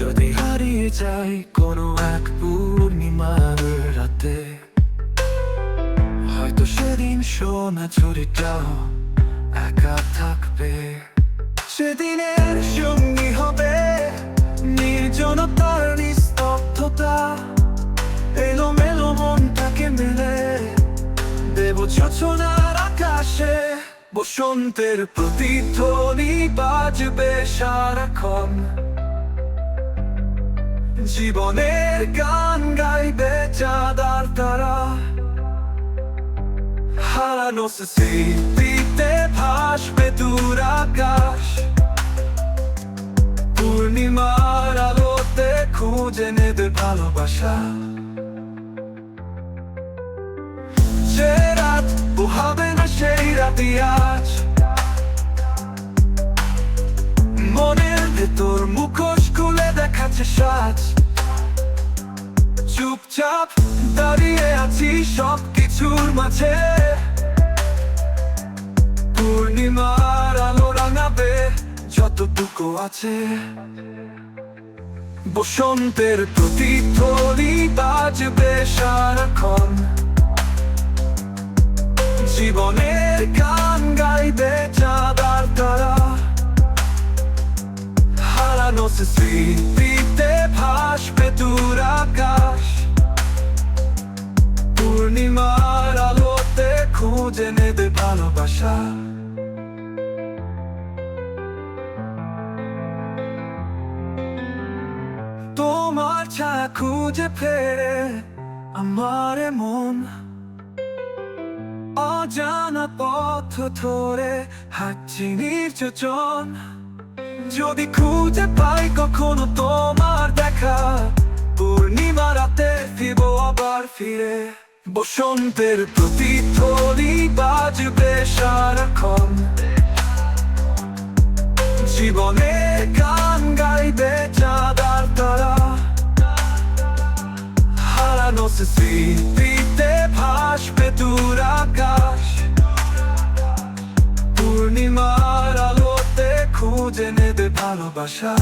যদি হারিয়ে যাই কোনো এক পূর্ণিমার রাতে, হয়তো সেদিন সোনা ঝুড়িটাও একা থাকবে। সেদিনের সঙ্গী হবে নির্জনতার নিস্তব্ধতা, এলোমেলো মনটাকে মেলে দেব যোছনার আকাশে। বসন্তের প্রতিধ্বনি বাজবে সারাক্ষণ, জীবনের গান গাইবে চাঁদ আর তারা। হারানো স্মৃতিতে ভাসবে দূর আকাশ, পূর্ণিমার আলোতে খুঁজে নেবে ভালোবাসা। যে রাত পোহাবে না সেই রাতি আজ, মনের ভেতর মুখোশ খুলে দেখাচ্ছে সাজ। চুপচাপ দাঁড়িয়ে আছি সবকিছুর মাঝে, পূর্ণিমার আলো রাঙাবে যতটুকু আছে। বসন্তের প্রতিধ্বনি বাজবে সারাক্ষণ, জীবনের গান গাইবে চাঁদ আর তারা। হারানো স্মৃতিতে ভাসবে দূর আকাশ, পূর্ণিমার আলোতে খুঁজে নেবে ভালোবাসা। তোমার ছায়া খুঁজে ফেরে আমার মন, অজানা পথ ধরে হাঁটছি নির্জন। যদি খুঁজে পাই কখনো তোমার দেখা, পূর্ণিমা রাতে ফিরবো আবার ফিরে। বসন্তের প্রতিধ্বনি বাজবে সারাক্ষণ, জীবনের গান গাইবে চাঁদ আর তারা। হারানো স্মৃতিতে ভাসবে দূর আকাশ, পূর্ণিমার আলোতে খুঁজে নেবে ভালোবাসা।